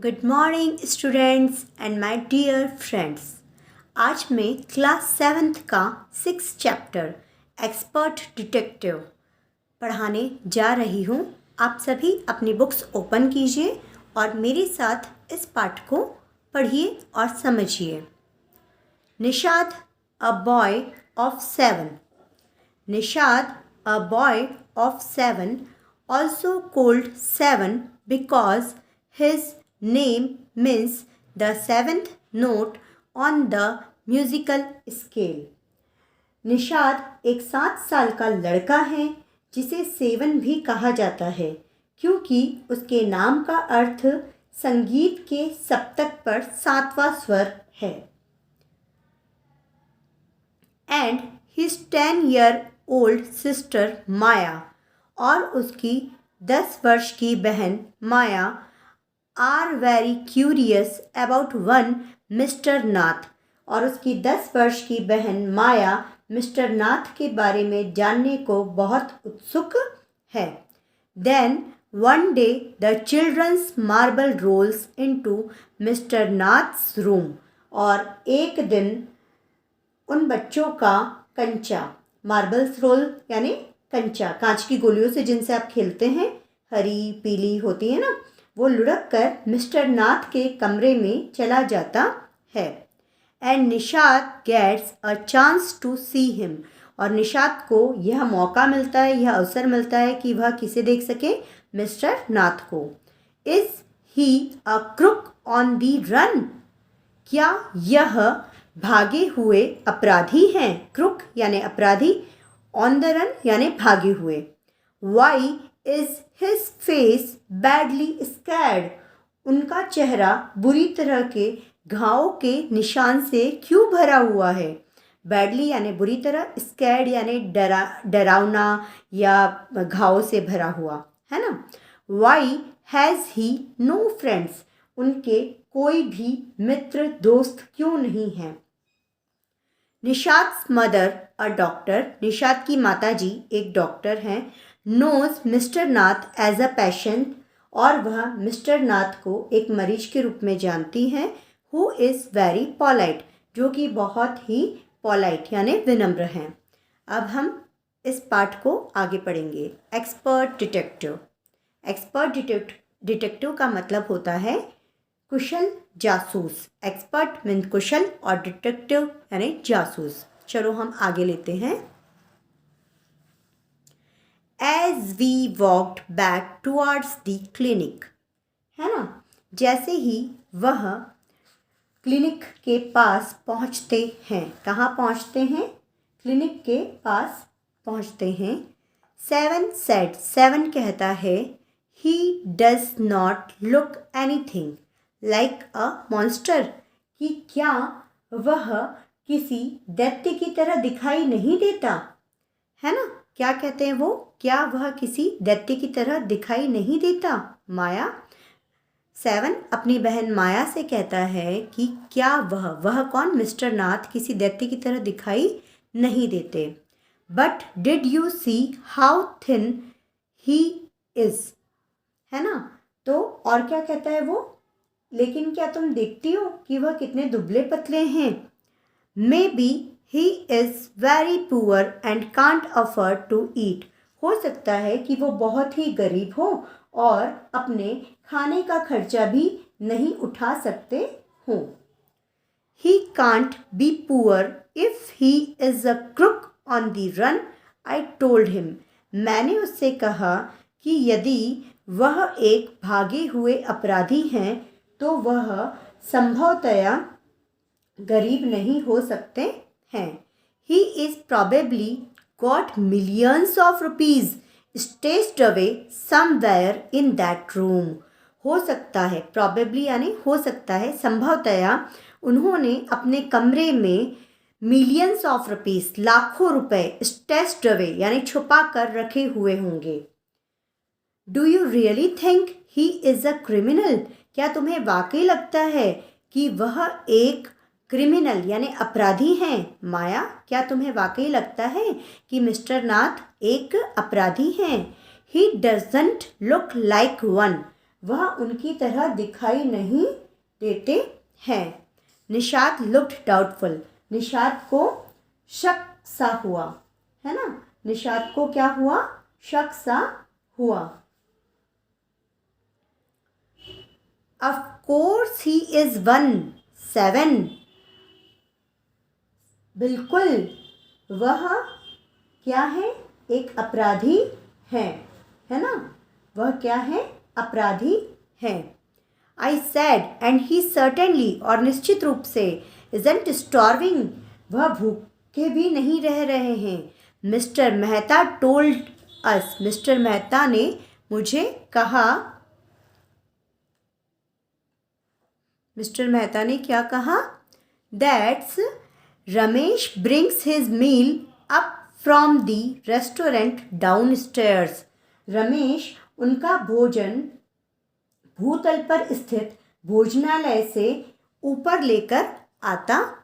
Good morning students and my dear friends. आज मैं class 7th का 6th चैप्टर एक्सपर्ट डिटेक्टिव पढ़ाने जा रही हूँ। आप सभी अपनी बुक्स ओपन कीजिए और मेरे साथ इस पाठ को पढ़िए और समझिए। Nishad a boy of 7। Nishad a boy of 7, also called 7 because his name means the seventh note on the musical scale. Nishad एक 7 साल का लड़का है जिसे 7 भी कहा जाता है क्योंकि उसके नाम का अर्थ संगीत के सप्तक पर 7वां स्वर है। एंड his 10-year-old sister माया और उसकी 10 वर्ष की बहन Maya are very curious about one Mister Nath और उसकी 10 वर्ष की बहन माया मिस्टर नाथ के बारे में जानने को बहुत उत्सुक है। Then one day the childrens marble rolls into mister Nath's room और एक दिन उन बच्चों का कंचा, मार्बल्स रोल यानी कंचा, कांच की गोलियों से जिनसे आप खेलते हैं, हरी पीली होती है ना, वो लुढ़क कर मिस्टर नाथ के कमरे में चला जाता है। And Nishad gets a chance to see him और निशाद को यह मौका मिलता है, यह अवसर मिलता है कि वह किसे देख सके, मिस्टर नाथ को। Is he a crook on the run, क्या यह भागे हुए अपराधी हैं, क्रुक यानी अपराधी, ऑन द रन यानी भागे हुए। Why is his face badly scared, उनका चेहरा बुरी तरह के घाव के निशान से क्यों भरा हुआ है। बैडली यानी बुरी तरह, स्कैर्ड यानी डरावना या घाव से भरा हुआ, है ना। Why has he no friends, उनके कोई भी मित्र दोस्त क्यों नहीं हैं। Nishad's mother a doctor, Nishad की माताजी एक डॉक्टर हैं। Knows mister Nath as a patient, और वह मिस्टर नाथ को एक मरीज के रूप में जानती हैं। हु इज़ वेरी पोलाइट, जो कि बहुत ही पोलाइट यानी विनम्र हैं। अब हम इस पाठ को आगे पढ़ेंगे। Expert detective. एक्सपर्ट डिटेक्टिव का मतलब होता है कुशल जासूस। एक्सपर्ट मीन कुशल और डिटेक्टिव यानी जासूस। चलो हम आगे लेते हैं। As we walked back towards the clinic, है ना, जैसे ही वह क्लिनिक के पास पहुंचते हैं, कहाँ पहुंचते हैं, क्लिनिक के पास पहुंचते हैं। 7 सेड, 7 कहता है, he does not look anything like a monster, कि क्या वह किसी दैत्य की तरह दिखाई नहीं देता, है ना। क्या कहते हैं वो, क्या वह किसी दैत्य की तरह दिखाई नहीं देता। माया, 7 अपनी बहन माया से कहता है कि क्या वह कौन, मिस्टर नाथ किसी दैत्य की तरह दिखाई नहीं देते। But did you see how thin he is, है ना। तो और क्या कहता है वो, लेकिन क्या तुम देखती हो कि वह कितने दुबले पतले हैं। Maybe he is very poor and can't afford to eat, हो सकता है कि वो बहुत ही गरीब हो और अपने खाने का खर्चा भी नहीं उठा सकते हों। He can't be poor if he is a crook on the run, I told him, मैंने उससे कहा कि यदि वह एक भागे हुए अपराधी हैं तो वह संभवतया गरीब नहीं हो सकते हैं। He is probably got millions of rupees stashed away somewhere in that room, हो सकता है, प्रॉबेबली यानी हो सकता है, संभवतया उन्होंने अपने कमरे में मिलियंस ऑफ रुपीज़, लाखों रुपए, स्टेस्ड अवे यानी छुपा कर रखे हुए होंगे। Do you really think he is a criminal, क्या तुम्हें वाकई लगता है कि वह एक क्रिमिनल यानी अपराधी हैं। माया, क्या तुम्हें वाकई लगता है कि मिस्टर नाथ एक अपराधी हैं। He doesn't look like one, वह उनकी तरह दिखाई नहीं देते हैं। निशात लुक्ड डाउटफुल, निशात को शक सा हुआ, है ना। निशात को क्या हुआ? शक सा हुआ। ऑफ कोर्स ही इज 17, बिल्कुल वह क्या है? एक अपराधी है ना। वह क्या है? अपराधी है। आई सैड एंड ही सर्टेनली, और निश्चित रूप से, इजंट स्टार्विंग, वह भूखे भी नहीं रह रहे हैं। Mister Mehta told us, mister Mehta ने मुझे कहा। मिस्टर मेहता ने क्या कहा? That's Ramesh brings his meal up from the restaurant downstairs, Ramesh उनका भोजन भूतल पर स्थित भोजनालय से ऊपर लेकर आता